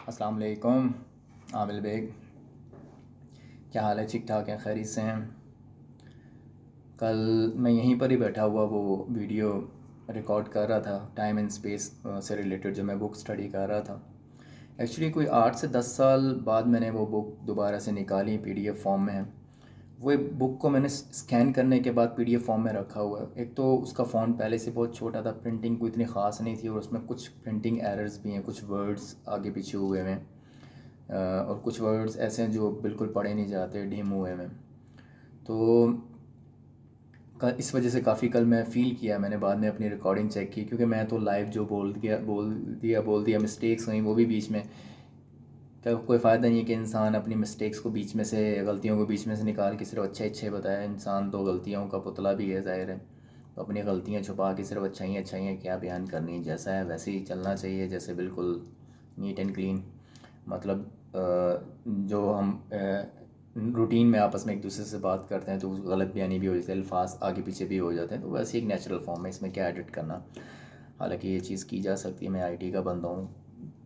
السلام علیکم عامل بیگ، کیا حال ہے؟ ٹھیک ٹھاک ہیں؟ خیریت سے ہیں؟ کل میں یہیں پر ہی بیٹھا ہوا وہ ویڈیو ریکارڈ کر رہا تھا، ٹائم اینڈ اسپیس سے ریلیٹڈ جو میں بک اسٹڈی کر رہا تھا۔ ایکچولی کوئی 8 سے 10 سال بعد میں نے وہ بک دوبارہ سے نکالی، PDF فارم میں ہے۔ وہ بک کو میں نے اسکین کرنے کے بعد PDF فارم میں رکھا ہوا ہے۔ ایک تو اس کا فونٹ پہلے سے بہت چھوٹا تھا، پرنٹنگ کوئی اتنی خاص نہیں تھی، اور اس میں کچھ پرنٹنگ ایررز بھی ہیں، کچھ ورڈز آگے پیچھے ہوئے ہیں، اور کچھ ورڈز ایسے ہیں جو بالکل پڑھے نہیں جاتے، ڈھیم ہوئے ہیں۔ تو اس وجہ سے کافی کل میں فیل کیا، میں نے بعد میں اپنی ریکارڈنگ چیک کی، کیونکہ میں تو لائیو جو بول دیا مسٹیکس ہوئیں وہ بھی بیچ میں، کوئی فائدہ نہیں ہے کہ انسان اپنی مسٹیکس کو بیچ میں سے، غلطیوں کو بیچ میں سے نکال کے صرف اچھے بتائے۔ انسان تو غلطیوں کا پتلا بھی ہے، ظاہر ہے، تو اپنی غلطیاں چھپا کے صرف اچھائیاں کیا بیان کرنی، جیسا ہے ویسے ہی چلنا چاہیے، جیسے بالکل نیٹ اینڈ کلین۔ مطلب جو ہم روٹین میں آپس میں ایک دوسرے سے بات کرتے ہیں تو غلط بیانی بھی ہو جاتی ہے، الفاظ آگے پیچھے بھی ہو جاتے ہیں، تو ویسے ایک نیچرل فارم ہے، اس میں کیا ایڈٹ کرنا۔ حالانکہ یہ چیز کی جا سکتی ہے، میں IT کا بندہ ہوں،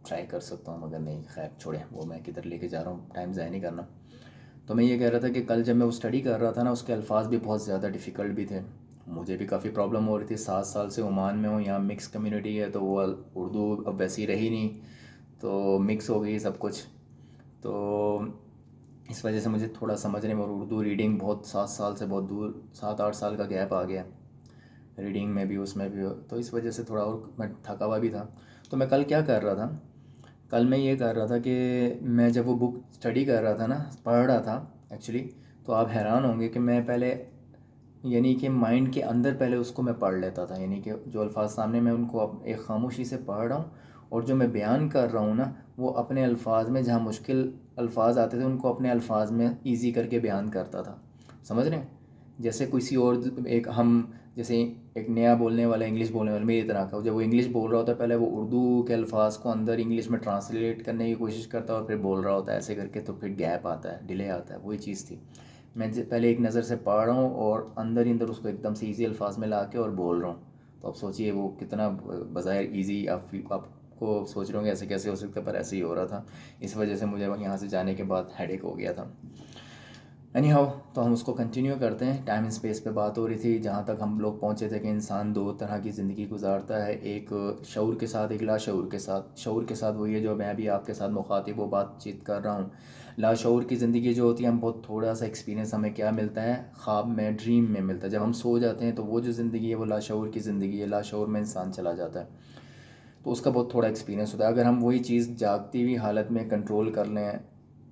ٹرائی کر سکتا ہوں، مگر نہیں، خیر چھوڑیں، وہ میں کدھر لے کے جا رہا ہوں، ٹائم ضائع نہیں کرنا۔ تو میں یہ کہہ رہا تھا کہ کل جب میں وہ اسٹڈی کر رہا تھا نا، اس کے الفاظ بھی بہت زیادہ ڈیفیکلٹ بھی تھے، مجھے بھی کافی پرابلم ہو رہی تھی۔ 7 سال سے عمان میں ہوں، یہاں مکس کمیونٹی ہے، تو وہ اردو اب ویسی رہی نہیں، تو مکس ہو گئی سب کچھ، تو اس وجہ سے مجھے تھوڑا سمجھنے میں، اور اردو ریڈنگ بہت 7 سال سے بہت دور، 7-8 سال کا گیپ آ گیا ریڈنگ میں بھی، اس میں بھی، تو اس وجہ سے تھوڑا اور میں تھکا ہوا بھی تھا۔ تو میں کل کیا کر رہا تھا، کل میں یہ کر رہا تھا کہ میں جب وہ بک اسٹڈی کر رہا تھا نا، پڑھ رہا تھا ایکچولی، تو آپ حیران ہوں گے کہ میں پہلے، یعنی کہ مائنڈ کے اندر پہلے اس کو میں پڑھ لیتا تھا، یعنی کہ جو الفاظ سامنے میں ان کو ایک خاموشی سے پڑھ رہا ہوں، اور جو میں بیان کر رہا ہوں نا، وہ اپنے الفاظ میں، جہاں مشکل الفاظ آتے تھے ان کو اپنے الفاظ میں ایزی کر کے بیان کرتا تھا، سمجھ رہے ہیں؟ جیسے کسی اور جیسے ایک نیا بولنے والا، انگلش بولنے والا میری طرح کا، جب وہ انگلش بول رہا ہوتا ہے پہلے وہ اردو کے الفاظ کو اندر انگلش میں ٹرانسلیٹ کرنے کی کوشش کرتا ہے، اور پھر بول رہا ہوتا ہے ایسے کر کے، تو پھر گیپ آتا ہے، ڈیلے آتا ہے، وہی چیز تھی۔ میں پہلے ایک نظر سے پڑھ رہا ہوں، اور اندر ہی اندر اس کو ایک دم سے ایزی الفاظ میں لا کے اور بول رہا ہوں، تو اب سوچئے وہ کتنا بظاہر ایزی، آپ کو سوچ رہے ہوں گے ایسے کیسے ہو سکتا ہے، پر ایسے ہی ہو رہا تھا۔ اس وجہ سے مجھے یہاں سے جانے کے بعد ہیڈ ایک ہو گیا تھا۔ اینی ہاؤ، تو ہم اس کو کنٹینیو کرتے ہیں۔ ٹائم اینڈ اسپیس پہ بات ہو رہی تھی، جہاں تک ہم لوگ پہنچے تھے کہ انسان 2 طرح کی زندگی گزارتا ہے، ایک شعور کے ساتھ، ایک لاشعور کے ساتھ۔ شعور کے ساتھ وہی ہے جو میں بھی آپ کے ساتھ مخاطب و بات چیت کر رہا ہوں۔ لاشعور کی زندگی جو ہوتی ہے، ہم بہت تھوڑا سا ایکسپیرینس ہمیں کیا ملتا ہے، خواب میں، ڈریم میں ملتا ہے، جب ہم سو جاتے ہیں تو وہ جو زندگی ہے وہ لاشعور کی زندگی ہے، لاشعور میں انسان چلا جاتا ہے، تو اس کا بہت تھوڑا ایکسپیرینس ہوتا ہے۔ اگر ہم وہی چیز جاگتی ہوئی حالت میں کنٹرول کر لیں،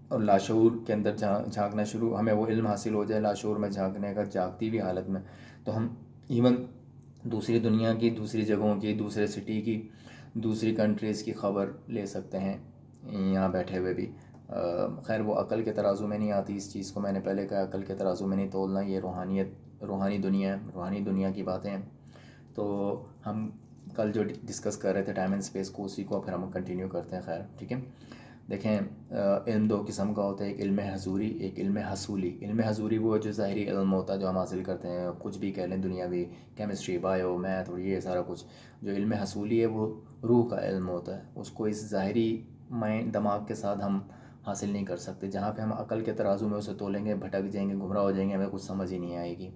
اور لاشعور کے اندر جھانکنا شروع، ہمیں وہ علم حاصل ہو جائے لاشعور میں جھانکنے کا، جاگتی ہوئی حالت میں، تو ہم ایون دوسری دنیا کی، دوسری جگہوں کی، دوسرے سٹی کی، دوسری کنٹریز کی خبر لے سکتے ہیں یہاں بیٹھے ہوئے بھی۔ خیر وہ عقل کے ترازو میں نہیں آتی، اس چیز کو میں نے پہلے کہا، عقل کے ترازو میں نہیں تولنا، یہ روحانی دنیا ہے، روحانی دنیا کی باتیں ہیں۔ تو ہم کل جو ڈسکس کر رہے تھے ٹائم اینڈ اسپیس کو، اسی کو پھر ہم کنٹینیو کرتے ہیں۔ خیر ٹھیک ہے، دیکھیں، علم 2 قسم کا ہوتا ہے، ایک علم حضوری، ایک علم حصولی۔ علم حضوری وہ جو ظاہری علم ہوتا ہے جو ہم حاصل کرتے ہیں، کچھ بھی کہہ لیں دنیاوی، کیمسٹری، بایو، میتھ اور یہ سارا کچھ۔ جو علم حصولی ہے وہ روح کا علم ہوتا ہے، اس کو اس ظاہری دماغ کے ساتھ ہم حاصل نہیں کر سکتے، جہاں پہ ہم عقل کے ترازو میں اسے تولیں گے بھٹک جائیں گے، گمراہ ہو جائیں گے، ہمیں کچھ سمجھ ہی نہیں آئے گی۔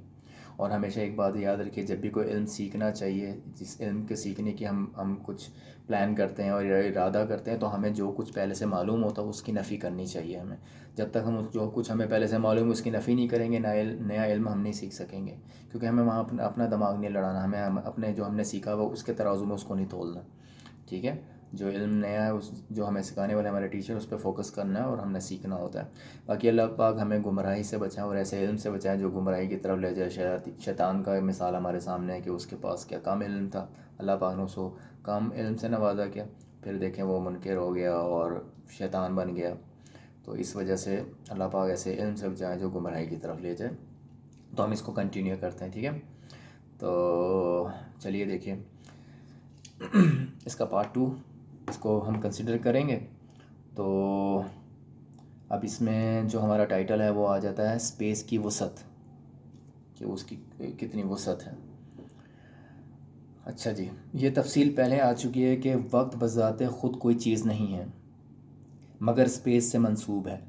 اور ہمیشہ ایک بات یاد رکھیے، جب بھی کوئی علم سیکھنا چاہیے، جس علم کے سیکھنے کی ہم کچھ پلان کرتے ہیں اور ارادہ کرتے ہیں، تو ہمیں جو کچھ پہلے سے معلوم ہوتا ہے اس کی نفی کرنی چاہیے ہمیں۔ جب تک ہم جو کچھ ہمیں پہلے سے معلوم ہے اس کی نفی نہیں کریں گے، نیا علم ہم نہیں سیکھ سکیں گے، کیونکہ ہمیں وہاں اپنا دماغ نہیں لڑانا، ہمیں اپنے جو ہم نے سیکھا ہوا اس کے ترازو میں اس کو نہیں تولنا، ٹھیک ہے؟ جو علم نیا ہے، جو ہمیں سکھانے والے ہمارے ٹیچر، اس پہ فوکس کرنا ہے اور ہم نے سیکھنا ہوتا ہے۔ باقی اللہ پاک ہمیں گمراہی سے بچائیں، اور ایسے علم سے بچائیں جو گمراہی کی طرف لے جائے۔ شیطان کا مثال ہمارے سامنے ہے کہ اس کے پاس کیا کم علم تھا، اللہ پاک نے اس کو کم علم سے نوازا کیا، پھر دیکھیں وہ منکر ہو گیا اور شیطان بن گیا۔ تو اس وجہ سے اللہ پاک ایسے علم سے بچائیں جو گمراہی کی طرف لے جائے۔ تو ہم اس کو کنٹینیو کرتے ہیں، ٹھیک ہے؟ تو چلیے دیکھیے اس کا پارٹ 2 اس کو ہم کنسیڈر کریں گے۔ تو اب اس میں جو ہمارا ٹائٹل ہے وہ آ جاتا ہے اسپیس کی وسعت، کہ اس کی کتنی وسعت ہے۔ اچھا جی، یہ تفصیل پہلے آ چکی ہے کہ وقت بذات خود کوئی چیز نہیں ہے، مگر اسپیس سے منسوب ہے۔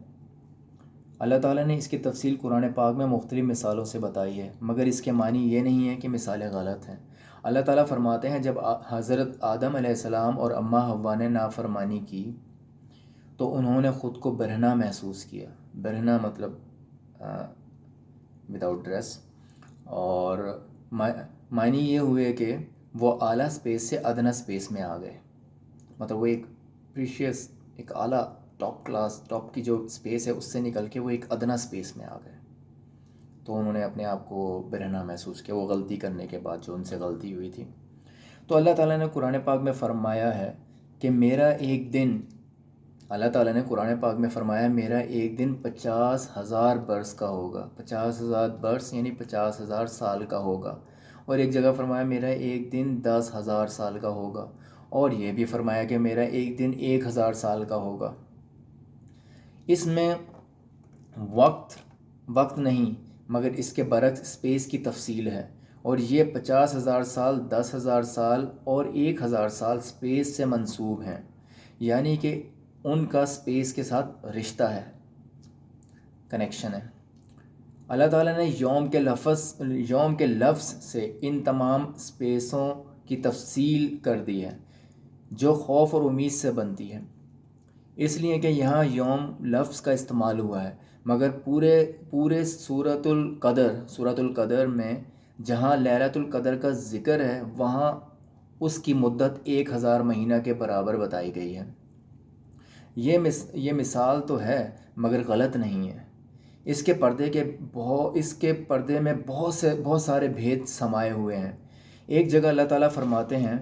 اللہ تعالیٰ نے اس کی تفصیل قرآن پاک میں مختلف مثالوں سے بتائی ہے، مگر اس کے معنی یہ نہیں ہے کہ مثالیں غلط ہیں۔ اللہ تعالیٰ فرماتے ہیں جب حضرت آدم علیہ السلام اور اماں حوا نے نافرمانی کی تو انہوں نے خود کو برہنہ محسوس کیا۔ برہنہ مطلب وداؤٹ ڈریس، اور معنی یہ ہوئے کہ وہ اعلیٰ اسپیس سے ادنیٰ اسپیس میں آ گئے، مطلب وہ ایک پریشیس، ایک اعلیٰ ٹاپ کلاس، ٹاپ کی جو اسپیس ہے اس سے نکل کے وہ ایک ادنیٰ اسپیس میں آ گئے، تو انہوں نے اپنے آپ کو برہنہ محسوس کیا، وہ غلطی کرنے کے بعد جو ان سے غلطی ہوئی تھی۔ تو اللہ تعالیٰ نے قرآن پاک میں فرمایا ہے کہ میرا ایک دن، اللہ تعالیٰ نے قرآن پاک میں فرمایا میرا ایک دن 50,000 برس کا ہوگا۔ 50,000 برس یعنی 50,000 سال کا ہوگا، اور ایک جگہ فرمایا میرا ایک دن 10,000 سال کا ہوگا، اور یہ بھی فرمایا کہ میرا ایک دن 1,000 سال کا ہوگا۔ اس میں وقت نہیں، مگر اس کے برعکس اسپیس کی تفصیل ہے، اور یہ 50,000 سال، 10,000 سال اور 1,000 سال اسپیس سے منسوب ہیں، یعنی کہ ان کا اسپیس کے ساتھ رشتہ ہے، کنیکشن ہے۔ اللہ تعالیٰ نے یوم کے لفظ سے ان تمام اسپیسوں کی تفصیل کر دی ہے جو خوف اور امید سے بنتی ہے، اس لیے کہ یہاں یوم لفظ کا استعمال ہوا ہے، مگر پورے سورۃ القدر میں جہاں لیلۃ القدر کا ذکر ہے وہاں اس کی مدت 1,000 مہینہ کے برابر بتائی گئی ہے۔ یہ مثال تو ہے مگر غلط نہیں ہے۔ اس کے پردے میں بہت سارے بھید سمائے ہوئے ہیں۔ ایک جگہ اللہ تعالیٰ فرماتے ہیں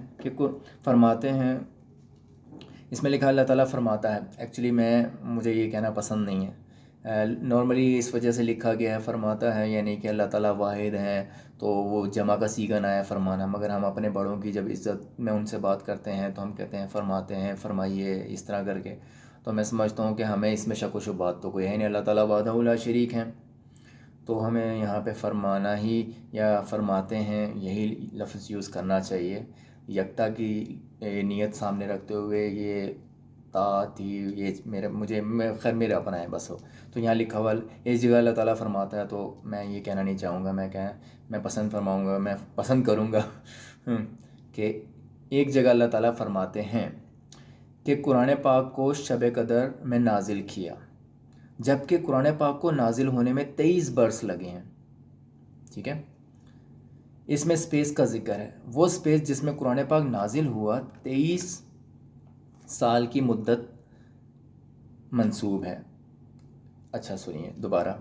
اس میں لکھا اللہ تعالیٰ فرماتا ہے، ایکچولی مجھے یہ کہنا پسند نہیں ہے، نارملی اس وجہ سے لکھا گیا ہے فرماتا ہے، یعنی کہ اللہ تعالیٰ واحد ہیں تو وہ جمع کا صیغہ نہ ہے فرمانا، مگر ہم اپنے بڑوں کی جب عزت میں ان سے بات کرتے ہیں تو ہم کہتے ہیں فرماتے ہیں، فرمائیے، اس طرح کر کے، تو میں سمجھتا ہوں کہ ہمیں اس میں شک و شبہات تو کوئی ہے نہیں، اللہ تعالیٰ وحدہ لا شریک ہیں، تو ہمیں یہاں پہ فرمانا ہی یا فرماتے ہیں یہی لفظ یوز کرنا چاہیے، یکتا کی نیت سامنے رکھتے ہوئے۔ یہ خیر میرا اپنا ہے بس ہو، تو یہاں لکھا ہوا اس جگہ اللہ تعالیٰ فرماتا ہے، تو میں یہ کہنا نہیں چاہوں گا، میں پسند کروں گا کہ ایک جگہ اللہ تعالیٰ فرماتے ہیں کہ قرآن پاک کو شب قدر میں نازل کیا، جبکہ قرآن پاک کو نازل ہونے میں 23 برس لگے ہیں، ٹھیک ہے۔ اس میں اسپیس کا ذکر ہے، وہ اسپیس جس میں قرآن پاک نازل ہوا 23 سال کی مدت منسوب ہے۔ اچھا سنیے دوبارہ،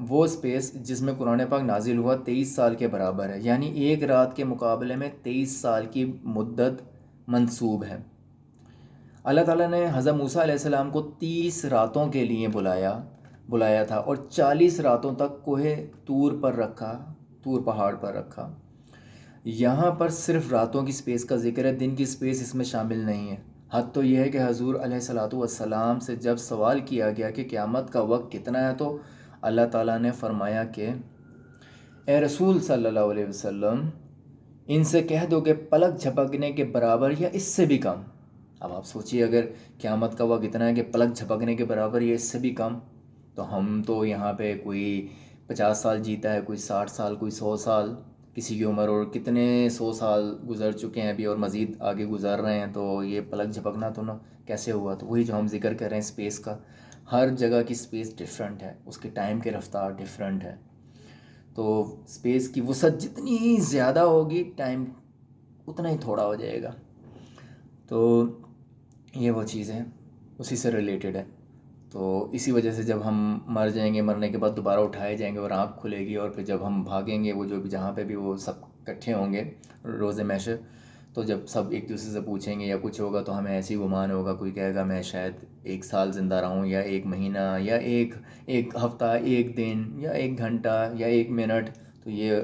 وہ اسپیس جس میں قرآن پاک نازل ہوا 23 سال کے برابر ہے، یعنی ایک رات کے مقابلے میں 23 سال کی مدت منسوب ہے۔ اللہ تعالیٰ نے حضرت موسیٰ علیہ السلام کو 30 راتوں کے لیے بلایا تھا، اور 40 راتوں تک کوہ طور پہاڑ پر رکھا۔ یہاں پر صرف راتوں کی اسپیس کا ذکر ہے، دن کی اسپیس اس میں شامل نہیں ہے۔ حد تو یہ ہے کہ حضور علیہ السلام سے جب سوال کیا گیا کہ قیامت کا وقت کتنا ہے تو اللہ تعالیٰ نے فرمایا کہ اے رسول صلی اللہ علیہ وسلم، ان سے کہہ دو کہ پلک جھپکنے کے برابر یا اس سے بھی کم۔ اب آپ سوچیے، اگر قیامت کا وقت اتنا ہے کہ پلک جھپکنے کے برابر یا اس سے بھی کم، تو ہم تو یہاں پہ کوئی 50 سال جیتا ہے، کوئی 60 سال، کوئی 100 سال کسی کی عمر، اور کتنے 100 سال گزر چکے ہیں ابھی اور مزید آگے گزر رہے ہیں، تو یہ پلک جھپکنا تو نا کیسے ہوا؟ تو وہی جو ہم ذکر کر رہے ہیں اسپیس کا، ہر جگہ کی اسپیس ڈیفرنٹ ہے، اس کے ٹائم کی رفتار ڈیفرنٹ ہے، تو اسپیس کی وسعت جتنی زیادہ ہوگی ٹائم اتنا ہی تھوڑا ہو جائے گا۔ تو یہ وہ چیز ہے، اسی سے ریلیٹڈ ہے۔ تو اسی وجہ سے جب ہم مر جائیں گے، مرنے کے بعد دوبارہ اٹھائے جائیں گے اور آنکھ کھلے گی، اور پھر جب ہم بھاگیں گے، وہ جو بھی جہاں پہ بھی وہ سب اکٹھے ہوں گے روز محشر، تو جب سب ایک دوسرے سے پوچھیں گے یا کچھ ہوگا تو ہمیں ایسی گمان ہوگا، کوئی کہے گا میں شاید 1 سال زندہ رہوں، یا 1 مہینہ، یا ایک ہفتہ، 1 دن، یا 1 گھنٹہ، یا 1 منٹ، تو یہ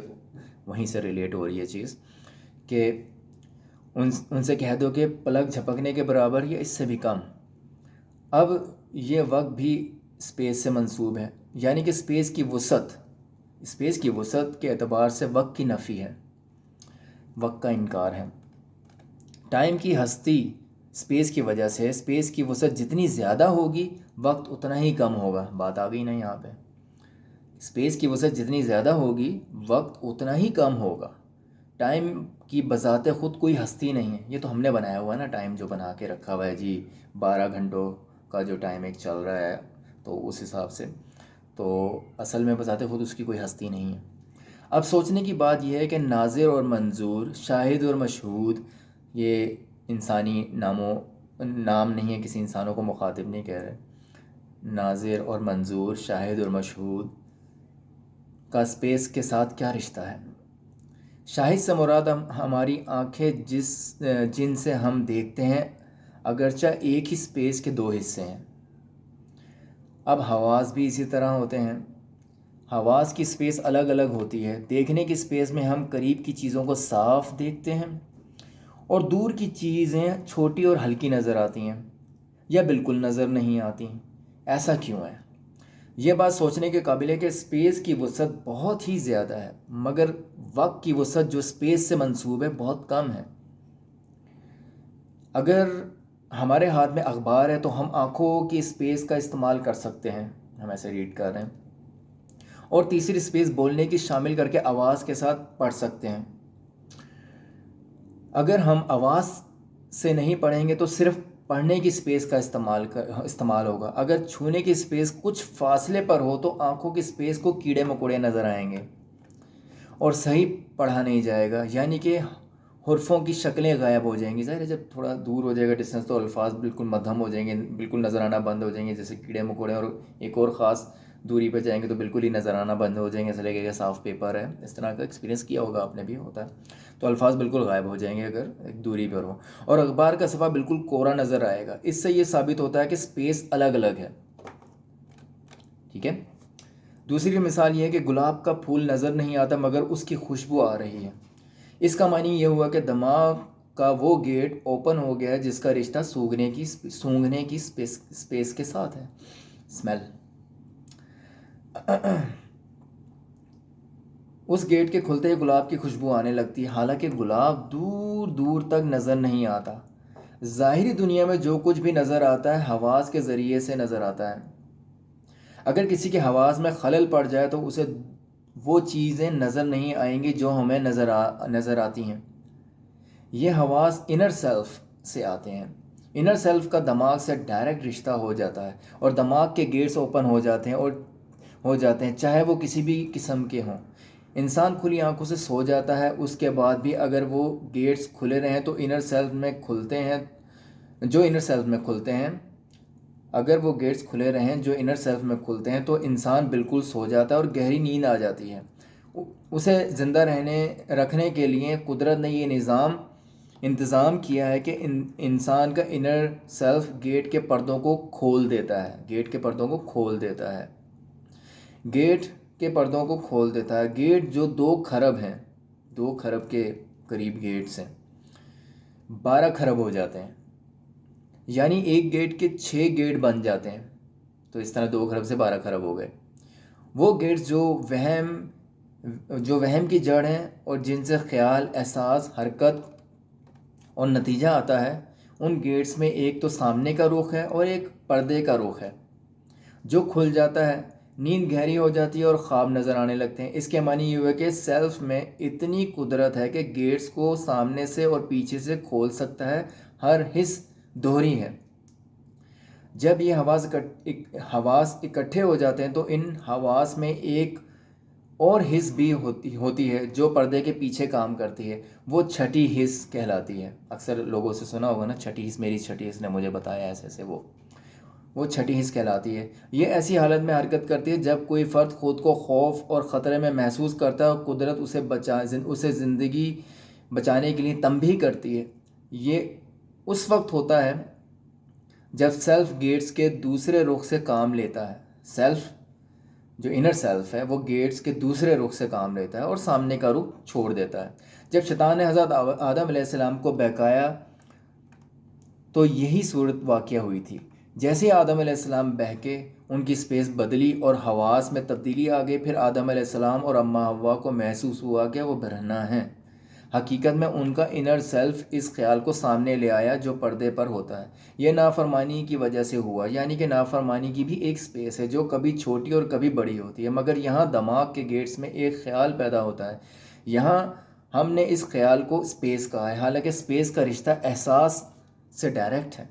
وہیں سے ریلیٹ ہو رہی ہے چیز کہ ان سے کہہ دو کہ پلک جھپکنے کے برابر یا اس سے بھی کم۔ اب یہ وقت بھی اسپیس سے منسوب ہے، یعنی کہ اسپیس کی وسعت کے اعتبار سے وقت کی نفی ہے، وقت کا انکار ہے۔ ٹائم کی ہستی اسپیس کی وجہ سے اسپیس کی وسعت جتنی زیادہ ہوگی وقت اتنا ہی کم ہوگا. بات آ گئی نا یہاں پہ. اسپیس کی وسعت جتنی زیادہ ہوگی وقت اتنا ہی کم ہوگا. ٹائم کی بذات خود کوئی ہستی نہیں ہے. یہ تو ہم نے بنایا ہوا ہے نا ٹائم، جو بنا کے رکھا ہوا ہے جی 12 گھنٹوں کا جو ٹائم ایک چل رہا ہے تو اس حساب سے. تو اصل میں بذات خود اس کی کوئی ہستی نہیں ہے. اب سوچنے کی بات یہ ہے کہ ناظر اور منظور، شاہد اور مشہود، یہ انسانی نام نہیں ہے، کسی انسانوں کو مخاطب نہیں کہہ رہے. ناظر اور منظور، شاہد اور مشہود کا اسپیس کے ساتھ کیا رشتہ ہے؟ شاہد سے مراد ہماری آنکھیں جن سے ہم دیکھتے ہیں، اگرچہ ایک ہی اسپیس کے دو حصے ہیں. اب حواس بھی اسی طرح ہوتے ہیں. حواس کی اسپیس الگ الگ ہوتی ہے. دیکھنے کی اسپیس میں ہم قریب کی چیزوں کو صاف دیکھتے ہیں اور دور کی چیزیں چھوٹی اور ہلکی نظر آتی ہیں یا بالکل نظر نہیں آتی. ایسا کیوں ہے؟ یہ بات سوچنے کے قابل ہے کہ اسپیس کی وسعت بہت ہی زیادہ ہے مگر وقت کی وسعت جو اسپیس سے منسوب ہے بہت کم ہے. اگر ہمارے ہاتھ میں اخبار ہے تو ہم آنکھوں کی اسپیس کا استعمال کر سکتے ہیں، ہم ایسے ریڈ کر رہے ہیں، اور تیسری اسپیس بولنے کی شامل کر کے آواز کے ساتھ پڑھ سکتے ہیں. اگر ہم آواز سے نہیں پڑھیں گے تو صرف پڑھنے کی اسپیس کا استعمال ہوگا. اگر چھونے کی اسپیس کچھ فاصلے پر ہو تو آنکھوں کی اسپیس کو کیڑے مکوڑے نظر آئیں گے اور صحیح پڑھا نہیں جائے گا، یعنی کہ حرفوں کی شکلیں غائب ہو جائیں گی. ظاہر ہے جب تھوڑا دور ہو جائے گا ڈسٹینس تو الفاظ بالکل مدھم ہو جائیں گے، بالکل نظر آنا بند ہو جائیں گے جیسے کیڑے مکوڑے. اور ایک اور خاص دوری پہ جائیں گے تو بالکل ہی نظر آنا بند ہو جائیں گے، ایسا لگے گا صاف پیپر ہے. اس طرح کا ایکسپیرینس کیا ہوگا آپ نے بھی، ہوتا ہے. تو الفاظ بالکل غائب ہو جائیں گے اگر ایک دوری پر ہو. اور اخبار کا صفحہ بالکل کوڑا نظر آئے گا. اس سے یہ ثابت ہوتا ہے کہ اسپیس الگ الگ ہے. ٹھیک ہے. دوسری مثال یہ ہے کہ گلاب کا پھول نظر نہیں آتا مگر اس کی خوشبو آ رہی ہے. اس کا معنی یہ ہوا کہ دماغ کا وہ گیٹ اوپن ہو گیا ہے جس کا رشتہ سونگھنے کی اسپیس کے ساتھ ہے. اسمیل. اس گیٹ کے کھلتے ہی گلاب کی خوشبو آنے لگتی ہے، حالانکہ گلاب دور دور تک نظر نہیں آتا. ظاہری دنیا میں جو کچھ بھی نظر آتا ہے حواس کے ذریعے سے نظر آتا ہے. اگر کسی کے حواس میں خلل پڑ جائے تو اسے وہ چیزیں نظر نہیں آئیں گی جو ہمیں نظر آتی ہیں. یہ حواس انر سیلف سے آتے ہیں. انر سیلف کا دماغ سے ڈائریکٹ رشتہ ہو جاتا ہے اور دماغ کے گیٹس اوپن ہو جاتے ہیں چاہے وہ کسی بھی قسم کے ہوں. انسان کھلی آنکھوں سے سو جاتا ہے، اس کے بعد بھی اگر وہ گیٹس کھلے رہیں تو انر سیلف میں کھلتے ہیں اگر وہ گیٹس کھلے رہیں جو انر سیلف میں کھلتے ہیں تو انسان بالکل سو جاتا ہے اور گہری نیند آ جاتی ہے. اسے زندہ رکھنے کے لیے قدرت نے یہ انتظام کیا ہے کہ انسان کا انر سیلف گیٹ کے پردوں کو کھول دیتا ہے. گیٹ کے پردوں کو کھول دیتا ہے. گیٹ جو 2 کھرب کے قریب گیٹس ہیں 12 کھرب ہو جاتے ہیں، یعنی ایک گیٹ کے 6 گیٹ بن جاتے ہیں. تو اس طرح 2 کھرب سے 12 کھرب ہو گئے. وہ گیٹس جو وہم کی جڑ ہیں اور جن سے خیال، احساس، حرکت اور نتیجہ آتا ہے، ان گیٹس میں ایک تو سامنے کا رخ ہے اور ایک پردے کا رخ ہے. جو کھل جاتا ہے نیند گہری ہو جاتی ہے اور خواب نظر آنے لگتے ہیں. اس کے معنی یہ ہوا کہ سیلف میں اتنی قدرت ہے کہ گیٹس کو سامنے سے اور پیچھے سے کھول سکتا ہے. ہر حس دوہری ہے. جب یہ حواس اکٹھے ہو جاتے ہیں تو ان حواس میں ایک اور حس بھی ہوتی ہے جو پردے کے پیچھے کام کرتی ہے. وہ چھٹی حس کہلاتی ہے. اکثر لوگوں سے سنا ہوگا نا، چھٹی حس، میری چھٹی حس نے مجھے بتایا ایسے وہ چھٹی حس کہلاتی ہے. یہ ایسی حالت میں حرکت کرتی ہے جب کوئی فرد خود کو خوف اور خطرے میں محسوس کرتا ہے اور قدرت اسے زندگی بچانے کے لیے تنبیہ کرتی ہے. یہ اس وقت ہوتا ہے جب سیلف گیٹس کے دوسرے رخ سے کام لیتا ہے. سیلف جو انر سیلف ہے وہ گیٹس کے دوسرے رخ سے کام لیتا ہے اور سامنے کا رخ چھوڑ دیتا ہے. جب شیطان نے حضرت آدم علیہ السلام کو بہکایا تو یہی صورت واقع ہوئی تھی. جیسے آدم علیہ السلام بہکے ان کی اسپیس بدلی اور حواس میں تبدیلی آ گئی. پھر آدم علیہ السلام اور اماں حوا کو محسوس ہوا کہ وہ برہنہ ہیں. حقیقت میں ان کا انر سیلف اس خیال کو سامنے لے آیا جو پردے پر ہوتا ہے. یہ نافرمانی کی وجہ سے ہوا، یعنی کہ نافرمانی کی بھی ایک سپیس ہے جو کبھی چھوٹی اور کبھی بڑی ہوتی ہے، مگر یہاں دماغ کے گیٹس میں ایک خیال پیدا ہوتا ہے. یہاں ہم نے اس خیال کو سپیس کہا ہے، حالانکہ سپیس کا رشتہ احساس سے ڈائریکٹ ہے.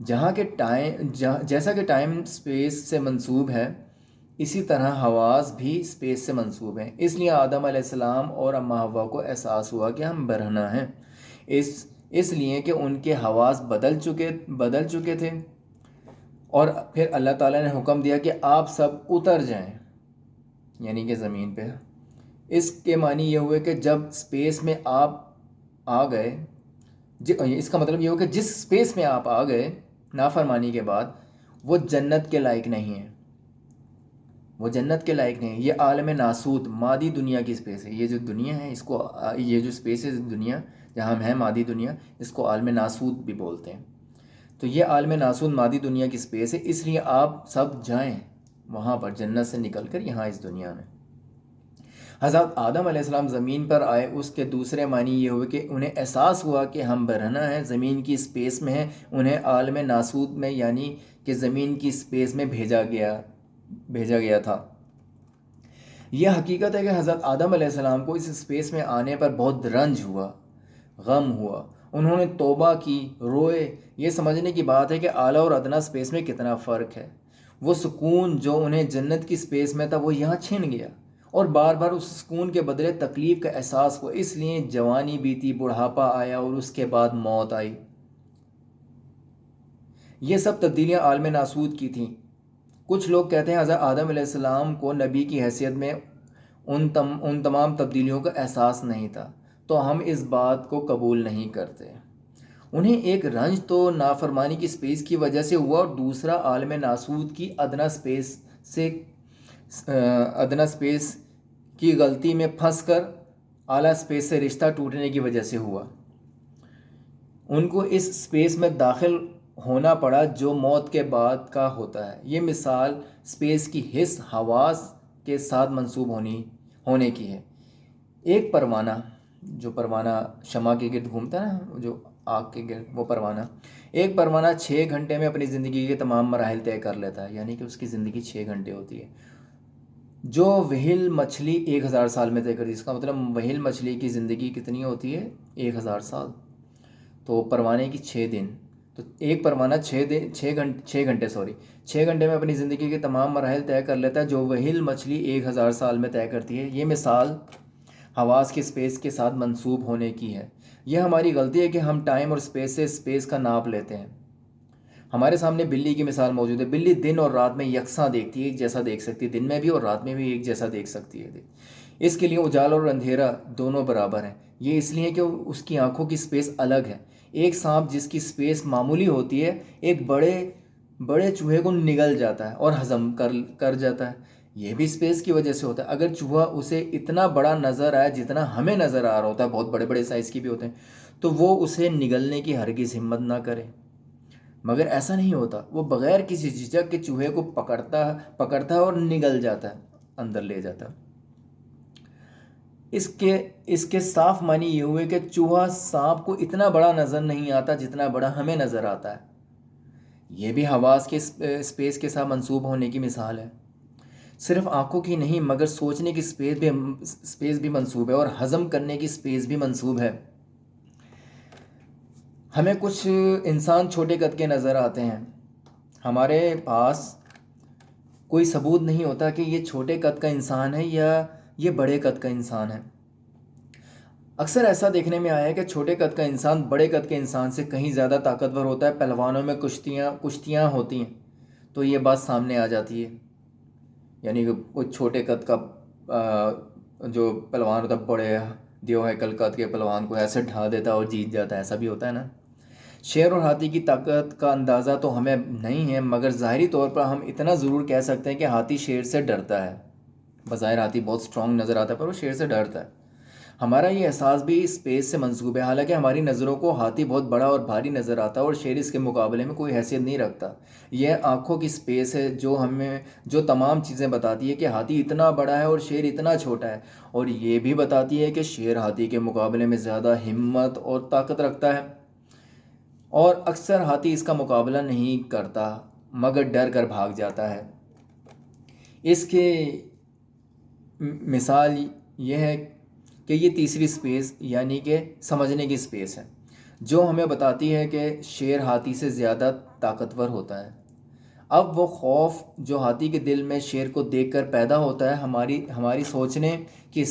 جیسا کہ ٹائم سپیس سے منسوب ہے، اسی طرح حواس بھی سپیس سے منسوب ہیں. اس لیے آدم علیہ السلام اور اماں حوا کو احساس ہوا کہ ہم برہنہ ہیں، اس لیے کہ ان کے حواس بدل چکے تھے. اور پھر اللہ تعالیٰ نے حکم دیا کہ آپ سب اتر جائیں، یعنی کہ زمین پہ. اس کے معنی یہ ہوئے کہ جب سپیس میں آپ آ گئے، اس کا مطلب یہ ہو کہ جس سپیس میں آپ آ گئے نافرمانی کے بعد، وہ جنت کے لائق نہیں ہے. وہ جنت کے لائق نہیں ہے. یہ عالم ناسوت مادی دنیا کی سپیس ہے. یہ جو دنیا ہے، اس کو، یہ جو سپیس ہے دنیا جہاں ہم ہیں، مادی دنیا، اس کو عالم ناسوت بھی بولتے ہیں. تو یہ عالم ناسوت مادی دنیا کی سپیس ہے، اس لیے آپ سب جائیں وہاں پر، جنت سے نکل کر یہاں اس دنیا میں. حضرت آدم علیہ السلام زمین پر آئے، اس کے دوسرے معنی یہ ہوئے کہ انہیں احساس ہوا کہ ہم برہنہ ہیں، زمین کی سپیس میں ہیں. انہیں عالم ناسوت میں، یعنی کہ زمین کی سپیس میں بھیجا گیا تھا. یہ حقیقت ہے کہ حضرت آدم علیہ السلام کو اس سپیس میں آنے پر بہت رنج ہوا، غم ہوا. انہوں نے توبہ کی، روئے. یہ سمجھنے کی بات ہے کہ اعلیٰ اور ادنیٰ سپیس میں کتنا فرق ہے. وہ سکون جو انہیں جنت کی سپیس میں تھا وہ یہاں چھن گیا، اور بار بار اس سکون کے بدلے تکلیف کا احساس ہوا. اس لیے جوانی بیتی، بڑھاپا آیا، اور اس کے بعد موت آئی. یہ سب تبدیلیاں عالم ناسوت کی تھیں. کچھ لوگ کہتے ہیں حضرت آدم علیہ السلام کو نبی کی حیثیت میں ان تمام تبدیلیوں کا احساس نہیں تھا، تو ہم اس بات کو قبول نہیں کرتے. انہیں ایک رنج تو نافرمانی کی سپیس کی وجہ سے ہوا، اور دوسرا عالم ناسوت کی ادنیٰ سپیس کی غلطی میں پھنس کر اعلیٰ سپیس سے رشتہ ٹوٹنے کی وجہ سے ہوا. ان کو اس سپیس میں داخل ہونا پڑا جو موت کے بعد کا ہوتا ہے. یہ مثال سپیس کی حس حواس کے ساتھ منسوب ہونے کی ہے. ایک پروانہ، جو پروانہ شمع کے گرد گھومتا ہے نا، جو آگ کے گرد، وہ پروانہ، ایک پروانہ 6 گھنٹے میں اپنی زندگی کے تمام مراحل طے کر لیتا ہے، یعنی کہ اس کی زندگی 6 گھنٹے ہوتی ہے. جو وہیل مچھلی 1000 سال میں طے کرتی ہے. اس کا مطلب وہیل مچھلی کی زندگی کتنی ہوتی ہے؟ 1000 سال. تو پروانے کی 6 دن. تو ایک پروانہ 6 گھنٹے میں اپنی زندگی کے تمام مراحل طے کر لیتا ہے، جو وہیل مچھلی 1000 سال میں طے کرتی ہے. یہ مثال حواس کی سپیس کے ساتھ منسوب ہونے کی ہے. یہ ہماری غلطی ہے کہ ہم ٹائم اور سپیس سے سپیس کا ناپ لیتے ہیں. ہمارے سامنے بلی کی مثال موجود ہے. بلی دن اور رات میں یکساں دیکھتی ہے، ایک جیسا دیکھ سکتی ہے، دن میں بھی اور رات میں بھی ایک جیسا دیکھ سکتی ہے. اس کے لیے اجالا اور اندھیرا دونوں برابر ہیں. یہ اس لیے کہ اس کی آنکھوں کی سپیس الگ ہے. ایک سانپ جس کی سپیس معمولی ہوتی ہے، ایک بڑے چوہے کو نگل جاتا ہے اور ہضم کر جاتا ہے. یہ بھی سپیس کی وجہ سے ہوتا ہے. اگر چوہا اسے اتنا بڑا نظر آئے جتنا ہمیں نظر آ رہا ہوتا ہے، بہت بڑے بڑے سائز کی بھی ہوتے ہیں، تو وہ اسے نگلنے کی ہرگز ہمت نہ کرے. مگر ایسا نہیں ہوتا. وہ بغیر کسی جھجک کے چوہے کو پکڑتا ہے اور نگل جاتا ہے، اندر لے جاتا ہے. اس کے صاف معنی یہ ہوئے کہ چوہا سانپ کو اتنا بڑا نظر نہیں آتا جتنا بڑا ہمیں نظر آتا ہے. یہ بھی حواس کے سپیس کے ساتھ منسوب ہونے کی مثال ہے. صرف آنکھوں کی نہیں، مگر سوچنے کی سپیس بھی منسوب ہے، اور ہضم کرنے کی سپیس بھی منسوب ہے. ہمیں کچھ انسان چھوٹے قد کے نظر آتے ہیں. ہمارے پاس کوئی ثبوت نہیں ہوتا کہ یہ چھوٹے قد کا انسان ہے یا یہ بڑے قد کا انسان ہے. اکثر ایسا دیکھنے میں آیا ہے کہ چھوٹے قد کا انسان بڑے قد کے انسان سے کہیں زیادہ طاقتور ہوتا ہے. پہلوانوں میں کشتیاں ہوتی ہیں تو یہ بات سامنے آ جاتی ہے. یعنی کہ وہ چھوٹے قد کا جو پہلوان ہوتا ہے، بڑے دیو ہیکل قد کے پہلوان کو ایسے ڈھا دیتا ہے اور جیت جاتا ہے. ایسا بھی ہوتا ہے نا. شیر اور ہاتھی کی طاقت کا اندازہ تو ہمیں نہیں ہے، مگر ظاہری طور پر ہم اتنا ضرور کہہ سکتے ہیں کہ ہاتھی شیر سے ڈرتا ہے. بظاہر ہاتھی بہت سٹرونگ نظر آتا ہے، پر وہ شیر سے ڈرتا ہے. ہمارا یہ احساس بھی اسپیس سے منسوب ہے، حالانکہ ہماری نظروں کو ہاتھی بہت بڑا اور بھاری نظر آتا ہے اور شیر اس کے مقابلے میں کوئی حیثیت نہیں رکھتا۔ یہ آنکھوں کی اسپیس ہے جو تمام چیزیں بتاتی ہے کہ ہاتھی اتنا بڑا ہے اور شیر اتنا چھوٹا ہے، اور یہ بھی بتاتی ہے کہ شیر ہاتھی کے مقابلے میں زیادہ ہمت اور طاقت رکھتا ہے، اور اکثر ہاتھی اس کا مقابلہ نہیں کرتا مگر ڈر کر بھاگ جاتا ہے۔ اس کے مثال یہ ہے کہ یہ تیسری سپیس یعنی کہ سمجھنے کی سپیس ہے، جو ہمیں بتاتی ہے کہ شیر ہاتھی سے زیادہ طاقتور ہوتا ہے۔ اب وہ خوف جو ہاتھی کے دل میں شیر کو دیکھ کر پیدا ہوتا ہے، ہماری سوچنے کی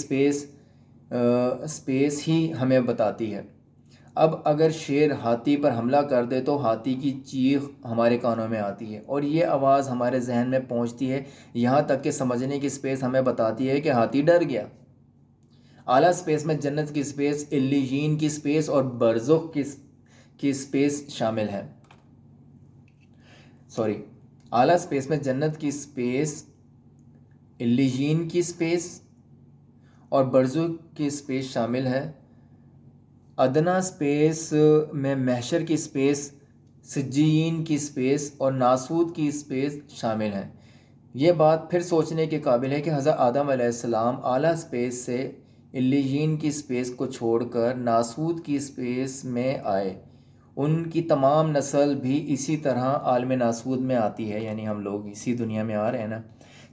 سپیس ہی ہمیں بتاتی ہے۔ اب اگر شیر ہاتھی پر حملہ کر دے تو ہاتھی کی چیخ ہمارے کانوں میں آتی ہے اور یہ آواز ہمارے ذہن میں پہنچتی ہے، یہاں تک کہ سمجھنے کی سپیس ہمیں بتاتی ہے کہ ہاتھی ڈر گیا۔ اعلیٰ سپیس میں جنت کی سپیس، علیین کی سپیس اور برزخ کی سپیس شامل ہے۔ اعلیٰ سپیس میں جنت کی سپیس، علیین کی سپیس اور برزخ کی سپیس شامل ہے۔ ادنا سپیس میں محشر کی سپیس، سجین کی سپیس اور ناسوت کی سپیس شامل ہیں۔ یہ بات پھر سوچنے کے قابل ہے کہ حضرت آدم علیہ السلام اعلیٰ سپیس سے علیین کی سپیس کو چھوڑ کر ناسوت کی سپیس میں آئے۔ ان کی تمام نسل بھی اسی طرح عالم ناسوت میں آتی ہے، یعنی ہم لوگ اسی دنیا میں آ رہے ہیں نا۔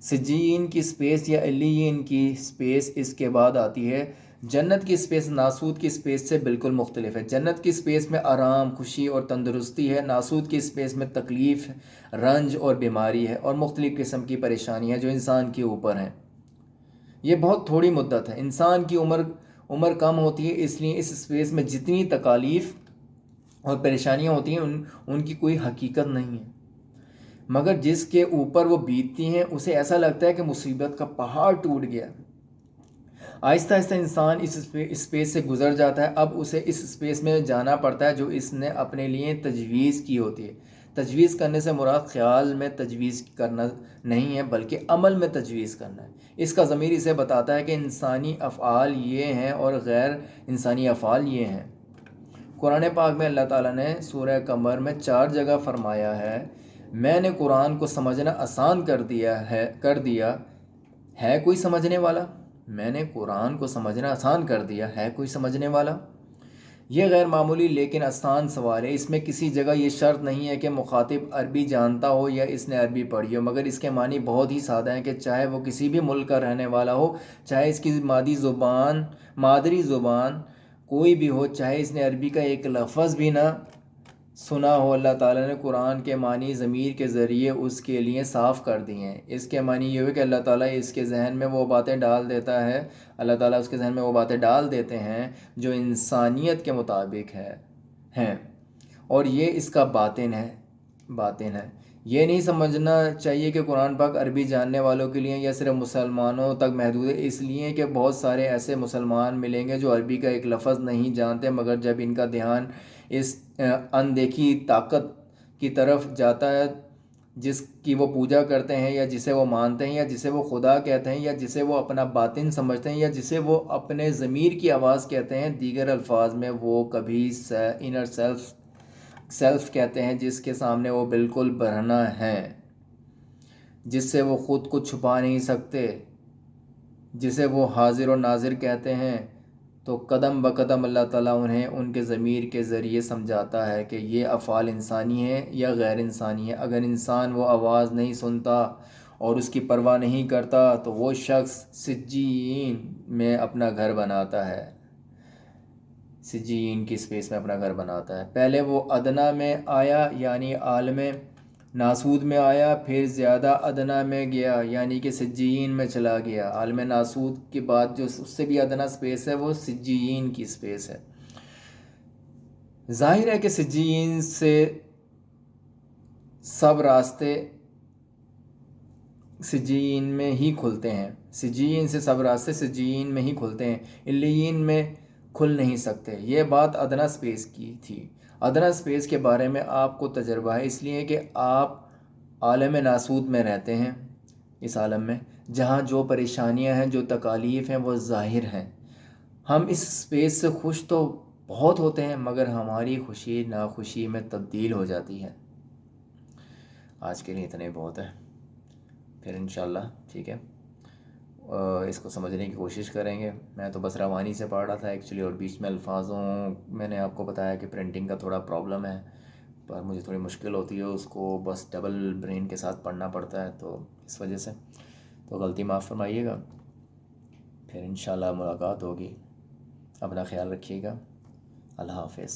سجین کی سپیس یا علیین کی سپیس اس کے بعد آتی ہے۔ جنت کی سپیس ناسوت کی سپیس سے بالکل مختلف ہے۔ جنت کی سپیس میں آرام، خوشی اور تندرستی ہے۔ ناسوت کی سپیس میں تکلیف، رنج اور بیماری ہے اور مختلف قسم کی پریشانی ہے جو انسان کے اوپر ہیں۔ یہ بہت تھوڑی مدت ہے۔ انسان کی عمر کم ہوتی ہے، اس لیے اس سپیس میں جتنی تکالیف اور پریشانیاں ہوتی ہیں ان کی کوئی حقیقت نہیں ہے، مگر جس کے اوپر وہ بیتتی ہیں اسے ایسا لگتا ہے کہ مصیبت کا پہاڑ ٹوٹ گیا۔ آہستہ آہستہ انسان اس سپیس سے گزر جاتا ہے۔ اب اسے اس سپیس میں جانا پڑتا ہے جو اس نے اپنے لیے تجویز کی ہوتی ہے۔ تجویز کرنے سے مراد خیال میں تجویز کرنا نہیں ہے بلکہ عمل میں تجویز کرنا ہے۔ اس کا ضمیر اسے بتاتا ہے کہ انسانی افعال یہ ہیں اور غیر انسانی افعال یہ ہیں۔ قرآن پاک میں اللہ تعالیٰ نے سورہ قمر میں 4 جگہ فرمایا ہے، میں نے قرآن کو سمجھنا آسان کر دیا ہے کوئی سمجھنے والا؟ میں نے قرآن کو سمجھنا آسان کر دیا ہے کوئی سمجھنے والا؟ یہ غیر معمولی لیکن آسان سوال ہے۔ اس میں کسی جگہ یہ شرط نہیں ہے کہ مخاطب عربی جانتا ہو یا اس نے عربی پڑھی ہو، مگر اس کے معنی بہت ہی سادہ ہیں کہ چاہے وہ کسی بھی ملک کا رہنے والا ہو، چاہے اس کی مادری زبان کوئی بھی ہو، چاہے اس نے عربی کا ایک لفظ بھی نہ سنا ہو، اللہ تعالیٰ نے قرآن کے معنی ضمیر کے ذریعے اس کے لیے صاف کر دیے ہیں۔ اس کے معنی یہ ہوئے کہ اللہ تعالیٰ اس کے ذہن میں وہ باتیں ڈال دیتا ہے، اللہ تعالیٰ اس کے ذہن میں وہ باتیں ڈال دیتے ہیں جو انسانیت کے مطابق ہیں، اور یہ اس کا باطن ہے۔ یہ نہیں سمجھنا چاہیے کہ قرآن پاک عربی جاننے والوں کے لیے یا صرف مسلمانوں تک محدود ہے، اس لیے کہ بہت سارے ایسے مسلمان ملیں گے جو عربی کا ایک لفظ نہیں جانتے، مگر جب ان کا دھیان اس اندیکھی طاقت کی طرف جاتا ہے جس کی وہ پوجا کرتے ہیں یا جسے وہ مانتے ہیں یا جسے وہ خدا کہتے ہیں یا جسے وہ اپنا باطن سمجھتے ہیں یا جسے وہ اپنے ضمیر کی آواز کہتے ہیں، دیگر الفاظ میں وہ کبھی انر سیلف کہتے ہیں جس کے سامنے وہ بالکل برہنہ ہیں، جس سے وہ خود کو چھپا نہیں سکتے، جسے وہ حاضر و ناظر کہتے ہیں، تو قدم بقدم اللہ تعالیٰ انہیں ان کے ضمیر کے ذریعے سمجھاتا ہے کہ یہ افعال انسانی ہیں یا غیر انسانی ہیں۔ اگر انسان وہ آواز نہیں سنتا اور اس کی پرواہ نہیں کرتا تو وہ شخص سجین میں اپنا گھر بناتا ہے، سجین کی سپیس میں اپنا گھر بناتا ہے۔ پہلے وہ ادنا میں آیا یعنی عالم ناسود میں آیا، پھر زیادہ ادنا میں گیا یعنی کہ سجین میں چلا گیا۔ عالم ناسود کے بعد جو اس سے بھی ادنا سپیس ہے وہ سجین کی سپیس ہے۔ ظاہر ہے کہ سجین سے سب راستے سجین میں ہی کھلتے ہیں، سجین میں ہی کھلتے ہیں، علیین میں کھل نہیں سکتے۔ یہ بات ادنا سپیس کی تھی۔ ادنا سپیس کے بارے میں آپ کو تجربہ ہے، اس لیے کہ آپ عالم ناسود میں رہتے ہیں، اس عالم میں جہاں جو پریشانیاں ہیں، جو تکالیف ہیں وہ ظاہر ہیں۔ ہم اس اسپیس سے خوش تو بہت ہوتے ہیں، مگر ہماری خوشی ناخوشی میں تبدیل ہو جاتی ہے۔ آج کے لیے اتنا ہی بہت ہے، پھر انشاءاللہ ٹھیک ہے اس کو سمجھنے کی کوشش کریں گے۔ میں تو بس روانی سے پڑھ رہا تھا ایکچولی، اور بیچ میں الفاظوں میں نے آپ کو بتایا کہ پرنٹنگ کا تھوڑا پرابلم ہے، پر مجھے تھوڑی مشکل ہوتی ہے، اس کو بس ڈبل برین کے ساتھ پڑھنا پڑتا ہے، تو اس وجہ سے تو غلطی معاف فرمائیے گا۔ پھر انشاءاللہ ملاقات ہوگی، اپنا خیال رکھیے گا، اللہ حافظ۔